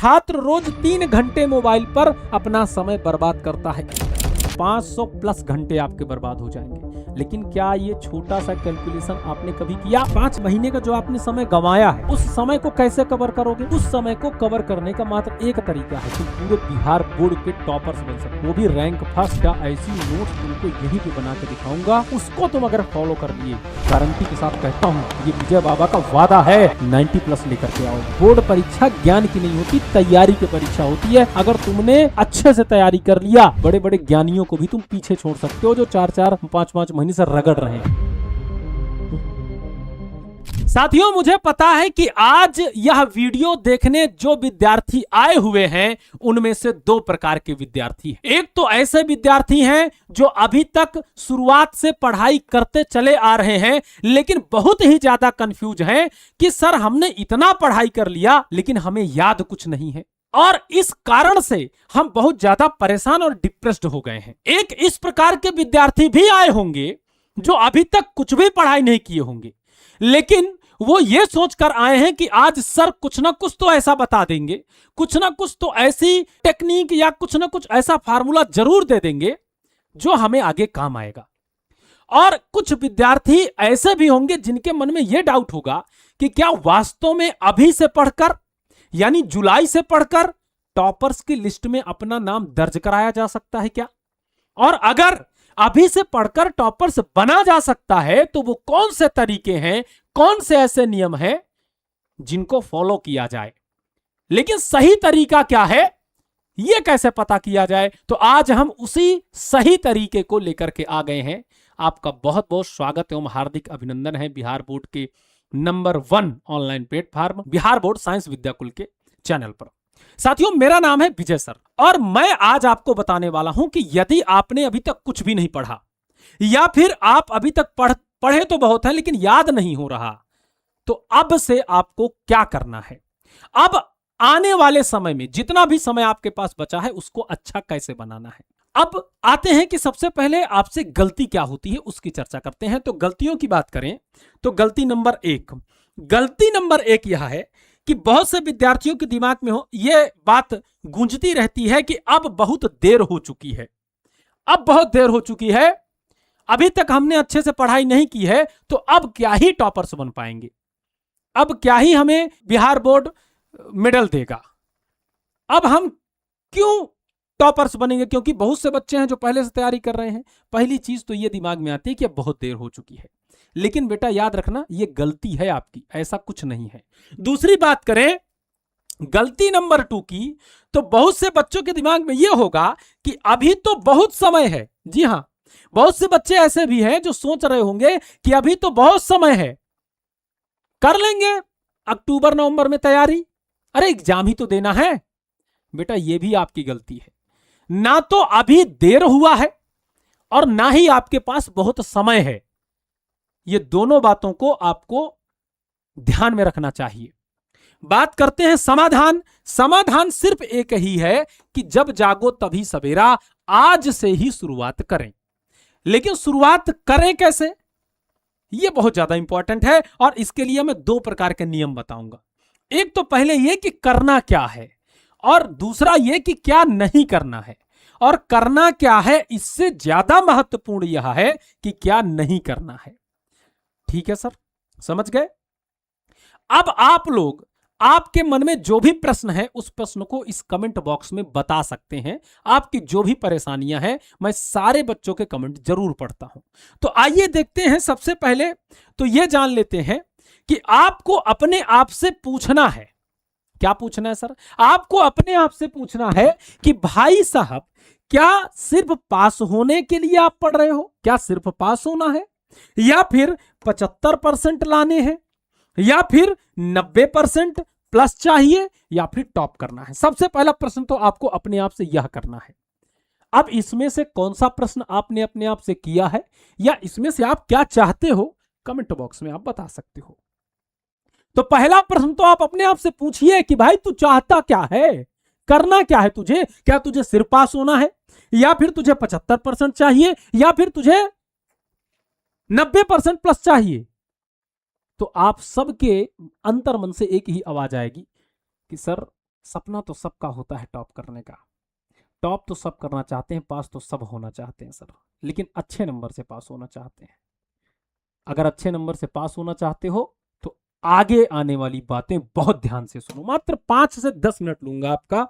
छात्र रोज 3 घंटे मोबाइल पर अपना समय बर्बाद करता है। 500 प्लस घंटे आपके बर्बाद हो जाएंगे। लेकिन क्या ये छोटा सा कैलकुलेशन आपने कभी किया? 5 महीने का जो आपने समय गंवाया है, उस समय को कैसे कवर करोगे? उस समय को कवर करने का मात्र एक तरीका है कि पूरे बिहार बोर्ड के टॉपर्स बन सकते, वो भी रैंक फर्स्ट का। ऐसी नोट्स तुमको यही पे बना के दिखाऊंगा, उसको तुम अगर फॉलो कर लिए, गारंटी के साथ कहता हूँ, ये विजय बाबा का वादा है, 90 प्लस लेकर के आओ। बोर्ड परीक्षा ज्ञान की नहीं होती, तैयारी की परीक्षा होती है। अगर तुमने अच्छे से तैयारी कर लिया, बड़े बड़े ज्ञानियों को भी तुम पीछे छोड़ सकते हो, जो 4-4, 5-5 महीने से रगड़ रहे हैं। साथियों, मुझे पता है कि आज यह वीडियो देखने जो विद्यार्थी आए हुए हैं, उनमें से 2 प्रकार के विद्यार्थी हैं। एक तो ऐसे विद्यार्थी हैं जो अभी तक शुरुआत से पढ़ाई करते चले आ रहे हैं, लेकिन बहुत ही ज्यादा कंफ्यूज हैं कि सर हमने इतना पढ़ाई कर लिया लेकिन हमें याद कुछ नहीं है, और इस कारण से हम बहुत ज्यादा परेशान और डिप्रेस्ड हो गए हैं। एक इस प्रकार के विद्यार्थी भी आए होंगे जो अभी तक कुछ भी पढ़ाई नहीं किए होंगे, लेकिन वो ये सोचकर आए हैं कि आज सर कुछ ना कुछ तो ऐसा बता देंगे, कुछ ना कुछ तो ऐसी टेक्निक या कुछ ना कुछ ऐसा फार्मूला जरूर दे देंगे जो हमें आगे काम आएगा। और कुछ विद्यार्थी ऐसे भी होंगे जिनके मन में यह डाउट होगा कि क्या वास्तव में अभी से पढ़कर, यानी जुलाई से पढ़कर टॉपर्स की लिस्ट में अपना नाम दर्ज कराया जा सकता है क्या? और अगर अभी से पढ़कर टॉपर्स बना जा सकता है तो वो कौन से तरीके हैं, कौन से ऐसे नियम हैं जिनको फॉलो किया जाए? लेकिन सही तरीका क्या है, यह कैसे पता किया जाए? तो आज हम उसी सही तरीके को लेकर के आ गए हैं। आपका बहुत बहुत स्वागत एवं हार्दिक अभिनंदन है बिहार बोर्ड के number 1 online platform Bihar board science Vidyakul के चैनल पर। साथियों, मेरा नाम है विजय सर और मैं आज आपको बताने वाला हूं कि यदि आपने अभी तक कुछ भी नहीं पढ़ा, या फिर आप अभी तक पढ़े तो बहुत है लेकिन याद नहीं हो रहा, तो अब से आपको क्या करना है? अब आने वाले समय में जितना भी समय आपके पास बचा है उसको अच्छा कैसे बनाना है? अब आते हैं कि सबसे पहले आपसे गलती क्या होती है उसकी चर्चा करते हैं। तो गलतियों की बात करें तो गलती नंबर 1 यह है कि बहुत से विद्यार्थियों के दिमाग में यह बात गूंजती रहती है कि अब बहुत देर हो चुकी है, अब बहुत देर हो चुकी है, अभी तक हमने अच्छे से पढ़ाई नहीं की है, तो अब क्या ही टॉपर्स बन पाएंगे, अब क्या ही हमें बिहार बोर्ड मेडल देगा, अब हम क्यों टॉपर्स बनेंगे, क्योंकि बहुत से बच्चे हैं जो पहले से तैयारी कर रहे हैं। पहली चीज तो ये दिमाग में आती है कि अब बहुत देर हो चुकी है, लेकिन बेटा याद रखना ये गलती है आपकी, ऐसा कुछ नहीं है। दूसरी बात करें गलती नंबर 2 की, तो बहुत से बच्चों के दिमाग में यह होगा कि अभी तो बहुत समय है। जी हां, बहुत से बच्चे ऐसे भी हैं जो सोच रहे होंगे कि अभी तो बहुत समय है, कर लेंगे अक्टूबर नवंबर में तैयारी, अरे एग्जाम ही तो देना है। बेटा ये भी आपकी गलती है, ना तो अभी देर हुआ है और ना ही आपके पास बहुत समय है। ये दोनों बातों को आपको ध्यान में रखना चाहिए। बात करते हैं समाधान। समाधान सिर्फ एक ही है कि जब जागो तभी सवेरा, आज से ही शुरुआत करें। लेकिन शुरुआत करें कैसे, यह बहुत ज्यादा इंपॉर्टेंट है और इसके लिए मैं 2 प्रकार के नियम बताऊंगा। एक तो पहले यह कि करना क्या है, और दूसरा यह कि क्या नहीं करना है। और करना क्या है इससे ज्यादा महत्वपूर्ण यह है कि क्या नहीं करना है। ठीक है सर, समझ गए? अब आप लोग, आपके मन में जो भी प्रश्न है उस प्रश्न को इस कमेंट बॉक्स में बता सकते हैं। आपकी जो भी परेशानियां हैं, मैं सारे बच्चों के कमेंट जरूर पढ़ता हूं। तो आइए देखते हैं। सबसे पहले तो यह जान लेते हैं कि आपको अपने आप से पूछना है। क्या पूछना है सर? आपको अपने आप से पूछना है कि भाई साहब, क्या सिर्फ पास होने के लिए आप पढ़ रहे हो? क्या सिर्फ पास होना है, या फिर 75% लाने हैं, या फिर 90% प्लस चाहिए, या फिर टॉप करना है? सबसे पहला प्रश्न तो आपको अपने आप से यह करना है। अब इसमें से कौन सा प्रश्न आपने अपने आप से किया है, या इसमें से आप क्या चाहते हो, कमेंट बॉक्स में आप बता सकते हो। तो पहला प्रश्न तो आप अपने आप से पूछिए कि भाई तू चाहता क्या है, करना क्या है तुझे? क्या तुझे सिर्फ पास होना है, या फिर तुझे 75% चाहिए, या फिर तुझे 90% प्लस चाहिए? तो आप सबके अंतर्मन से एक ही आवाज आएगी कि सर सपना तो सबका होता है टॉप करने का, टॉप तो सब करना चाहते हैं, पास तो सब होना चाहते हैं सर, लेकिन अच्छे नंबर से पास होना चाहते हैं। अगर अच्छे नंबर से पास होना चाहते हो तो आगे आने वाली बातें बहुत ध्यान से सुनो। मात्र 5 से 10 मिनट लूंगा आपका।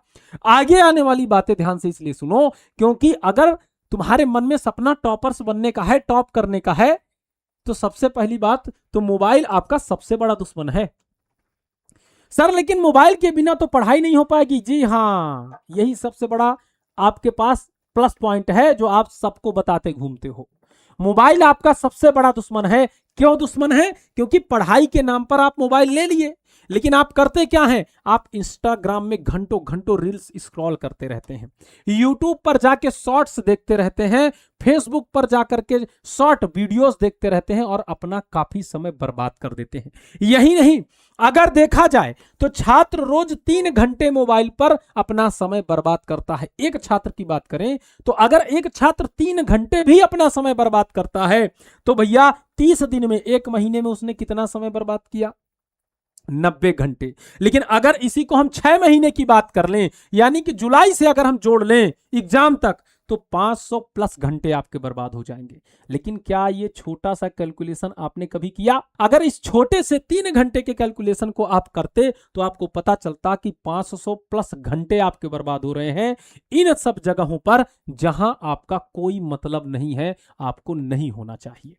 आगे आने वाली बातें ध्यान से इसलिए सुनो क्योंकि अगर तुम्हारे मन में सपना टॉपर्स बनने का है, टॉप करने का है, तो सबसे पहली बात तो मोबाइल आपका सबसे बड़ा दुश्मन है। सर लेकिन मोबाइल के बिना तो पढ़ाई नहीं हो पाएगी। जी हाँ, यही सबसे बड़ा आपके पास प्लस पॉइंट है जो आप सबको बताते घूमते हो। मोबाइल आपका सबसे बड़ा दुश्मन है। क्यों दुश्मन है? क्योंकि पढ़ाई के नाम पर आप मोबाइल ले लिए, लेकिन आप करते क्या हैं? आप इंस्टाग्राम में घंटों घंटों रील्स स्क्रॉल करते रहते हैं, यूट्यूब पर जाके शॉर्ट्स देखते रहते हैं, फेसबुक पर जाकर के शॉर्ट वीडियोस देखते रहते हैं और अपना काफी समय बर्बाद कर देते हैं। यही नहीं, अगर देखा जाए तो छात्र रोज 3 घंटे मोबाइल पर अपना समय बर्बाद करता है। एक छात्र की बात करें तो अगर एक छात्र 3 घंटे भी अपना समय बर्बाद करता है तो भैया 30 दिन में, 1 महीने में उसने कितना समय बर्बाद किया? 90 घंटे। लेकिन अगर इसी को हम 6 महीने की बात कर लें, यानी कि जुलाई से अगर हम जोड़ लें एग्जाम तक, तो 500 प्लस घंटे आपके बर्बाद हो जाएंगे। लेकिन क्या ये छोटा सा कैलकुलेशन आपने कभी किया? अगर इस छोटे से 3 घंटे के कैलकुलेशन को आप करते तो आपको पता चलता कि 500 प्लस घंटे आपके बर्बाद हो रहे हैं इन सब जगहों पर जहां आपका कोई मतलब नहीं है, आपको नहीं होना चाहिए।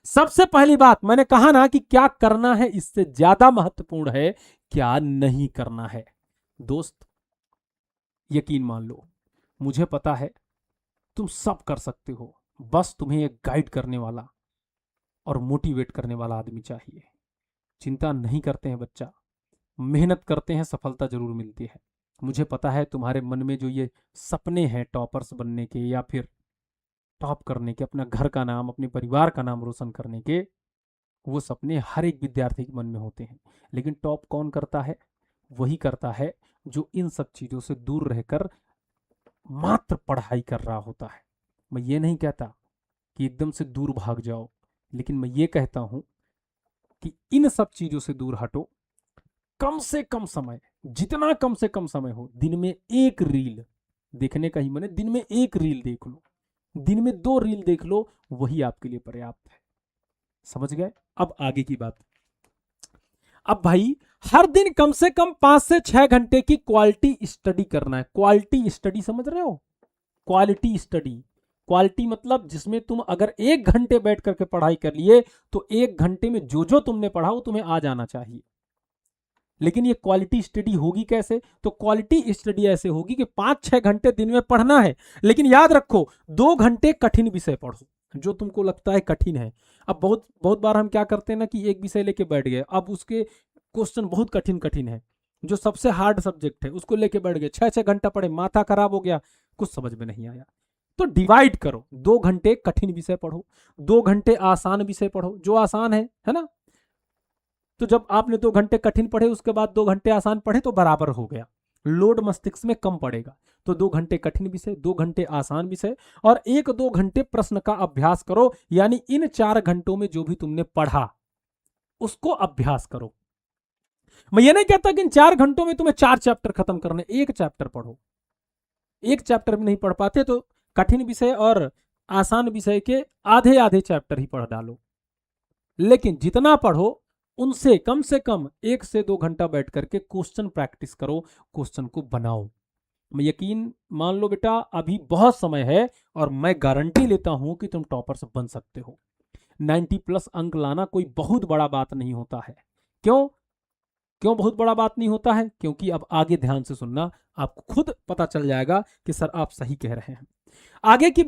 सबसे पहली बात मैंने कहा ना कि क्या करना है इससे ज्यादा महत्वपूर्ण है क्या नहीं करना है। दोस्त यकीन मान लो, मुझे पता है तुम सब कर सकते हो, बस तुम्हें एक गाइड करने वाला और मोटिवेट करने वाला आदमी चाहिए। चिंता नहीं करते हैं बच्चा, मेहनत करते हैं, सफलता जरूर मिलती है। मुझे पता है तुम्हारे मन में जो ये सपने हैं टॉपर्स बनने के या फिर टॉप करने के, अपना घर का नाम, अपने परिवार का नाम रोशन करने के, वो सपने हर एक विद्यार्थी के मन में होते हैं। लेकिन टॉप कौन करता है? वही करता है जो इन सब चीजों से दूर रहकर मात्र पढ़ाई कर रहा होता है। मैं ये नहीं कहता कि एकदम से दूर भाग जाओ, लेकिन मैं ये कहता हूं कि इन सब चीजों से दूर हटो। कम से कम समय, जितना कम से कम समय हो, दिन में 1 रील देखने का ही मन है, दिन में 1 रील देख लो, दिन में 2 रील देख लो, वही आपके लिए पर्याप्त है। समझ गए? अब आगे की बात। अब भाई हर दिन कम से कम 5 से 6 घंटे की क्वालिटी स्टडी करना है। क्वालिटी स्टडी समझ रहे हो? क्वालिटी स्टडी, क्वालिटी मतलब जिसमें तुम अगर 1 घंटे बैठ करके पढ़ाई कर लिए तो 1 घंटे में जो जो तुमने पढ़ा वो तुम्हें आ जाना चाहिए। लेकिन ये क्वालिटी स्टडी होगी कैसे? तो क्वालिटी स्टडी ऐसे होगी कि 5-6 घंटे दिन में पढ़ना है, लेकिन याद रखो 2 घंटे कठिन विषय पढ़ो जो तुमको लगता है कठिन है। अब बहुत बार हम क्या करते हैं ना कि एक विषय लेके बैठ गए, अब उसके क्वेश्चन बहुत कठिन कठिन है, जो सबसे हार्ड सब्जेक्ट है उसको लेके बैठ गए, 6-6 घंटा पढ़े, माथा खराब हो गया, कुछ समझ में नहीं आया। तो डिवाइड करो, 2 घंटे कठिन विषय पढ़ो, 2 घंटे आसान विषय पढ़ो जो आसान है ना। तो जब आपने 2 घंटे कठिन पढ़े उसके बाद 2 घंटे आसान पढ़े तो बराबर हो गया, लोड मस्तिष्क में कम पड़ेगा। तो 2 घंटे कठिन विषय, 2 घंटे आसान विषय और 1-2 घंटे प्रश्न का अभ्यास करो। यानी इन 4 घंटों में जो भी तुमने पढ़ा उसको अभ्यास करो। मैं ये नहीं कहता कि इन 4 घंटों में तुम्हें 4 चैप्टर खत्म करने, 1 चैप्टर पढ़ो। 1 चैप्टर भी नहीं पढ़ पाते तो कठिन विषय और आसान विषय के आधे आधे चैप्टर ही पढ़ डालो। लेकिन जितना पढ़ो उनसे कम से कम 1 से 2 घंटा बैठ करके क्वेश्चन प्रैक्टिस करो, क्वेश्चन को बनाओ। मैं यकीन मान लो बेटा अभी बहुत समय है और मैं गारंटी लेता हूं कि तुम टॉपर्स बन सकते हो। 90 प्लस अंक लाना कोई बहुत बड़ा बात नहीं होता है। क्यों बहुत बड़ा बात नहीं होता है? क्योंकि अब आगे ध्यान से सुनना, आपको खुद पता चल जाएगा कि सर आप सही कह रहे हैं। आगे की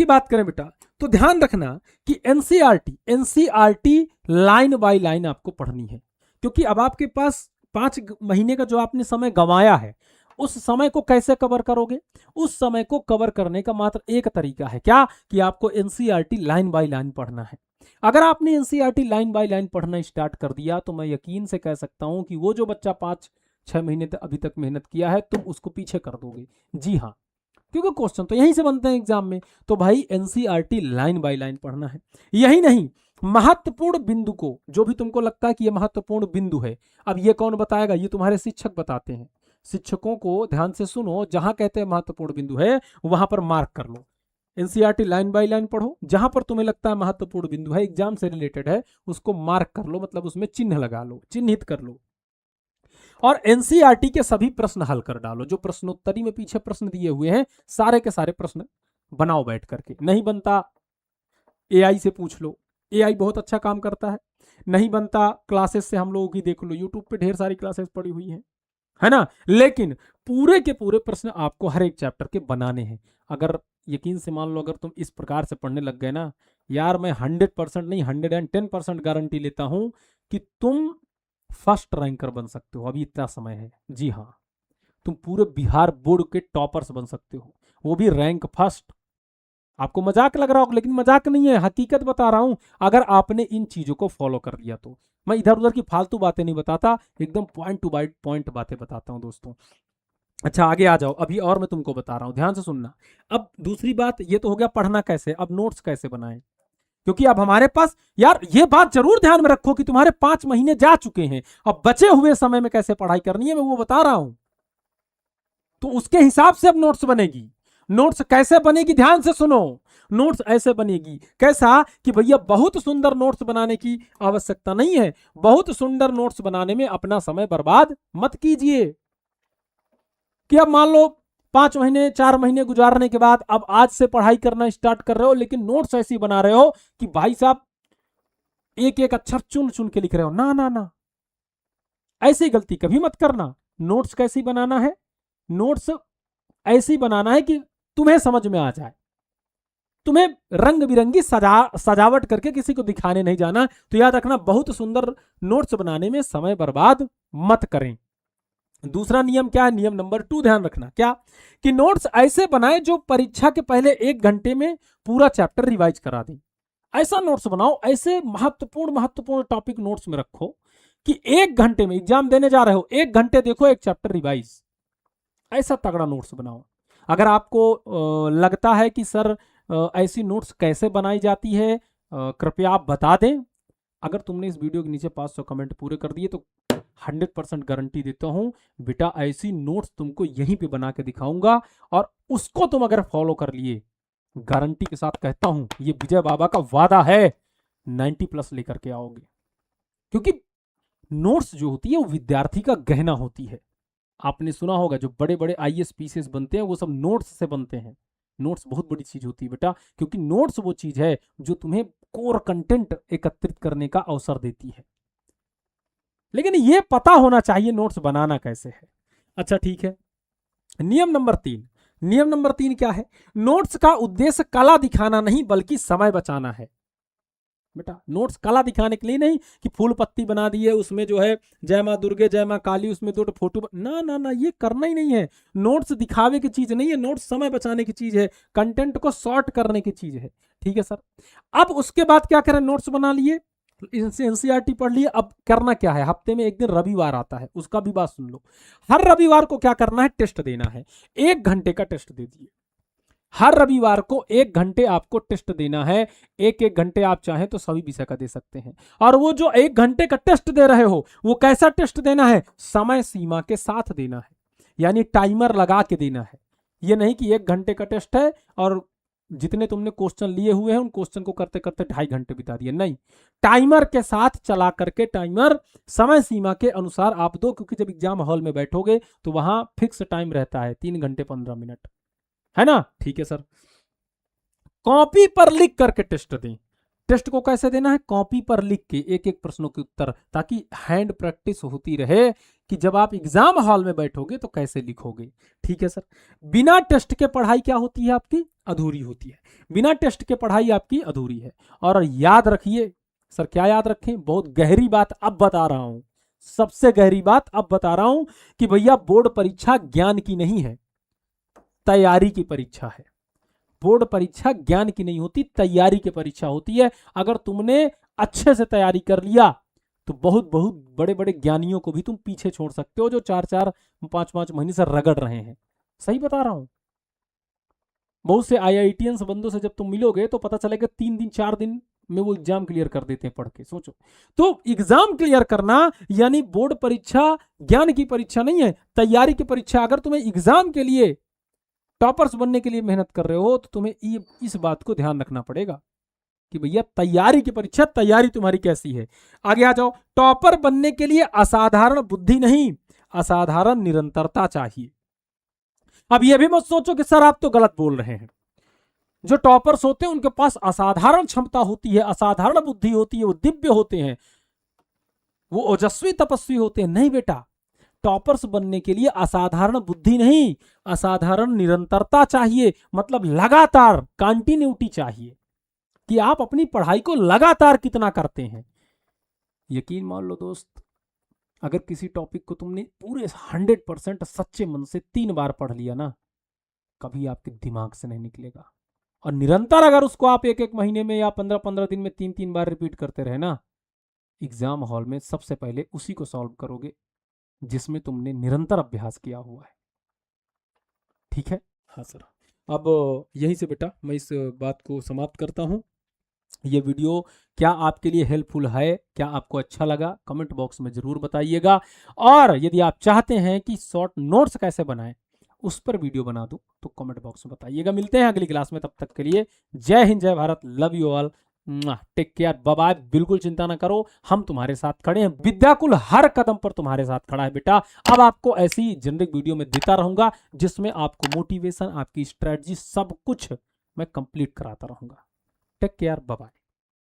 बात करें बेटा तो ध्यान रखना कि एनसीईआरटी लाइन बाय लाइन आपको पढ़नी है, क्योंकि अब आपके पास 5 महीने का जो आपने समय गंवाया है उस समय को कैसे कवर करोगे? उस समय को कवर करने का मात्र एक तरीका है, क्या? कि आपको एनसीईआरटी लाइन बाय लाइन पढ़ना है। अगर आपने एनसीईआरटी लाइन बाय लाइन पढ़ना स्टार्ट कर दिया तो मैं यकीन से कह सकता हूं कि वो जो बच्चा 5-6 महीने तक अभी तक मेहनत किया है तुम उसको पीछे कर दोगे। जी हाँ, क्योंकि क्वेश्चन तो यहीं से बनते हैं एग्जाम में। तो भाई एनसीईआरटी लाइन बाय लाइन पढ़ना है। यही नहीं, महत्वपूर्ण बिंदु को, जो भी तुमको लगता है कि यह महत्वपूर्ण बिंदु है, अब ये कौन बताएगा? ये तुम्हारे शिक्षक बताते हैं। शिक्षकों को ध्यान से सुनो, जहां कहते हैं महत्वपूर्ण बिंदु है वहां पर मार्क कर लो। एनसीईआरटी लाइन बाय लाइन पढ़ो, जहां पर तुम्हें लगता है महत्वपूर्ण बिंदु है, एग्जाम से रिलेटेड है, उसको मार्क कर लो, मतलब उसमें चिन्ह लगा लो, चिन्हित कर लो। और एनसीईआरटी के सभी प्रश्न हल कर डालो। जो प्रश्नोत्तरी में पीछे प्रश्न दिए हुए हैं सारे के सारे प्रश्न बनाओ बैठ करके। नहीं बनता एआई से पूछ लो, एआई बहुत अच्छा काम करता है। नहीं बनता क्लासेस से हम लोगों की देख लो, यूट्यूब पे ढेर सारी क्लासेस पड़ी हुई हैं, है ना। लेकिन पूरे के पूरे प्रश्न आपको हर एक चैप्टर के बनाने हैं। अगर यकीन से मान लो, अगर तुम इस प्रकार से पढ़ने लग गए ना यार, मैं 100% नहीं 110% गारंटी लेता हूं कि तुम फर्स्ट रैंकर बन सकते हो। अभी इतना समय है, जी हाँ, तुम पूरे बिहार बोर्ड के टॉपर्स बन सकते हो, वो भी रैंक फर्स्ट। आपको मजाक लग रहा होगा, लेकिन मजाक नहीं है, हकीकत बता रहा हूं। अगर आपने इन चीजों को फॉलो कर लिया तो। मैं इधर उधर की फालतू बातें नहीं बताता, एकदम पॉइंट टू पॉइंट बातें बताता हूं दोस्तों। अच्छा आगे आ जाओ, अभी और मैं तुमको बता रहा हूं, ध्यान से सुनना। अब दूसरी बात, ये तो हो गया पढ़ना कैसे, अब नोट्स कैसे बनाएं। क्योंकि अब हमारे पास, यार ये बात जरूर ध्यान में रखो कि तुम्हारे 5 महीने जा चुके हैं, अब बचे हुए समय में कैसे पढ़ाई करनी है मैं वो बता रहा हूं। तो उसके हिसाब से अब नोट्स बनेगी। नोट्स कैसे बनेगी, ध्यान से सुनो। नोट्स ऐसे बनेगी, कैसा कि भैया बहुत सुंदर नोट्स बनाने की आवश्यकता नहीं है। बहुत सुंदर नोट्स बनाने में अपना समय बर्बाद मत कीजिए। कि अब मान लो 5 महीने 4 महीने गुजारने के बाद अब आज से पढ़ाई करना स्टार्ट कर रहे हो, लेकिन नोट्स ऐसी बना रहे हो कि भाई साहब एक एक अक्षर चुन चुन के लिख रहे हो। ना ना ना, ऐसी गलती कभी मत करना। नोट्स कैसी बनाना है, नोट्स ऐसी बनाना है कि तुम्हें समझ में आ जाए। तुम्हें रंग बिरंगी सजावट करके किसी को दिखाने नहीं जाना। तो याद रखना, बहुत सुंदर नोट्स बनाने में समय बर्बाद मत करें। दूसरा नियम क्या है, नियम नंबर 2 ध्यान रखना, क्या कि नोट्स ऐसे बनाए जो परीक्षा के पहले 1 घंटे में पूरा चैप्टर रिवाइज करा दें। ऐसा नोट्स बनाओ, ऐसे महत्वपूर्ण टॉपिक नोट्स में रखो कि 1 घंटे में एग्जाम देने जा रहे हो, 1 घंटे देखो एक चैप्टर रिवाइज। ऐसा तगड़ा नोट्स बनाओ। अगर आपको लगता है कि सर ऐसी नोट्स कैसे बनाई जाती है, कृपया आप बता दें। अगर तुमने इस वीडियो के नीचे 500 कमेंट पूरे कर दिए तो 100% गारंटी देता हूं बेटा, ऐसी नोट्स तुमको यहीं पे बना के दिखाऊंगा, और उसको तुम अगर फॉलो कर लिए, गारंटी के साथ कहता हूं, ये विजय बाबा का वादा है, 90+ लेकर के आओगे। क्योंकि नोट्स जो होती है वो विद्यार्थी का गहना होती है। आपने सुना होगा जो बड़े बड़े आईएएस पीसीएस बनते हैं वो सब नोट्स से बनते हैं। नोट्स बहुत बड़ी चीज होती है बेटा, क्योंकि नोट्स वो चीज है जो तुम्हें कोर कंटेंट एकत्रित करने का अवसर देती है। लेकिन ये पता होना चाहिए नोट्स बनाना कैसे है। अच्छा ठीक है, नियम नंबर 3। नियम नंबर 3 क्या है, नोट्स का उद्देश्य कला दिखाना नहीं बल्कि समय बचाना है। बेटा नोट्स कला दिखाने के लिए नहीं कि फूल पत्ती बना दी है, उसमें जो है जय माँ दुर्गे जय माँ काली, उसमें 2 फोटो, ना ना ना, ये करना ही नहीं है। नोट्स दिखावे की चीज नहीं है, नोट्स समय बचाने की चीज है, कंटेंट को शॉर्ट करने की चीज है। ठीक है सर। अब उसके बाद क्या करें, नोट्स बना लिए, एनसीईआरटी पढ़ लिए, अब करना क्या है, हफ्ते में एक दिन रविवार आता है, उसका भी बात सुन लो। हर रविवार को क्या करना है, टेस्ट देना है। 1 घंटे का टेस्ट दे दिए। हर रविवार को 1 घंटे आपको टेस्ट देना है। 1-1 घंटे आप चाहें तो सभी विषय का दे सकते हैं। और वो जो 1 घंटे का टेस्ट दे रहे हो वो कैसा टेस्ट देना है, समय सीमा के साथ देना है, यानी टाइमर लगा के देना है। ये नहीं कि 1 घंटे का टेस्ट है और जितने तुमने क्वेश्चन लिए हुए हैं उन क्वेश्चन को करते करते 2.5 घंटे बिता दिए, नहीं, टाइमर के साथ चला करके, टाइमर समय सीमा के अनुसार आप दो। क्योंकि जब एग्जाम हॉल में बैठोगे तो वहां फिक्स टाइम रहता है, 3 घंटे 15 मिनट, है ना। ठीक है सर। कॉपी पर लिख करके टेस्ट दें। टेस्ट को कैसे देना है, कॉपी पर लिख के एक एक प्रश्नों के उत्तर, ताकि हैंड प्रैक्टिस होती रहे कि जब आप एग्जाम हॉल में बैठोगे तो कैसे लिखोगे। ठीक है सर। बिना टेस्ट के पढ़ाई क्या होती है आपकी, अधूरी होती है। बिना टेस्ट के पढ़ाई आपकी अधूरी है। और याद रखिए सर, क्या याद रखें, बहुत गहरी बात अब बता रहा हूं, सबसे गहरी बात अब बता रहा हूं कि भैया बोर्ड परीक्षा ज्ञान की नहीं है, तैयारी की परीक्षा है। बोर्ड परीक्षा ज्ञान की नहीं होती, तैयारी की परीक्षा होती है। अगर तुमने अच्छे से तैयारी कर लिया तो बहुत बहुत बड़े बड़े ज्ञानियों को भी तुम पीछे छोड़ सकते हो, जो 4-4 5-5 महीने से रगड़ रहे हैं। सही बता रहा हूं। बहुत से आईआईटीएंस बंदों से जब तुम मिलोगे तो पता चलेगा 3 दिन 4 दिन में वो एग्जाम क्लियर कर देते हैं पढ़ के। सोचो, तो एग्जाम क्लियर करना यानी बोर्ड परीक्षा ज्ञान की परीक्षा नहीं है, तैयारी की परीक्षा। अगर तुम्हें एग्जाम के लिए टॉपर्स बनने के लिए मेहनत कर रहे हो तो तुम्हें इस बात को ध्यान रखना पड़ेगा कि भैया तैयारी की परीक्षा, तैयारी तुम्हारी कैसी है। आगे आ जाओ। टॉपर बनने के लिए असाधारण बुद्धि नहीं, असाधारण निरंतरता चाहिए। अब यह भी मत सोचो कि सर आप तो गलत बोल रहे हैं। जो टॉपर्स होते हैं उनके पास असाधारण क्षमता होती है, असाधारण बुद्धि होती है, वो दिव्य होते हैं, वो ओजस्वी तपस्वी होते हैं। नहीं बेटा, टॉपर्स बनने के लिए असाधारण बुद्धि नहीं, असाधारण निरंतरता चाहिए। मतलब लगातार कंटिन्यूटी चाहिए कि आप अपनी पढ़ाई को लगातार कितना करते हैं। यकीन मान लो दोस्त, अगर किसी टॉपिक को तुमने पूरे 100% सच्चे मन से 3 बार पढ़ लिया ना, कभी आपके दिमाग से नहीं निकलेगा। और निरंतर अगर उसको आप एक महीने में या 15 दिन में 3 बार रिपीट करते रहे ना, एग्जाम हॉल में सबसे पहले उसी को सॉल्व करोगे जिसमें तुमने निरंतर अभ्यास किया हुआ है। ठीक है? हाँ सर। अब यहीं से बेटा मैं इस बात को समाप्त करता हूं। ये वीडियो क्या आपके लिए हेल्पफुल है, क्या आपको अच्छा लगा, कमेंट बॉक्स में जरूर बताइएगा। और यदि आप चाहते हैं कि शॉर्ट नोट्स कैसे बनाएं उस पर वीडियो बना दूं तो कमेंट बॉक्स में बताइएगा। मिलते हैं अगली क्लास में, तब तक के लिए जय हिंद, जय भारत, love you all, take care, bye bye. बिल्कुल चिंता ना करो, हम तुम्हारे साथ खड़े हैं। विद्याकुल हर कदम पर तुम्हारे साथ खड़ा है बेटा। अब आपको ऐसी जेनरिक वीडियो में देता रहूंगा जिसमें आपको मोटिवेशन, आपकी स्ट्रेटजी, सब कुछ मैं कंप्लीट कराता रहूंगा। Take care, bye bye.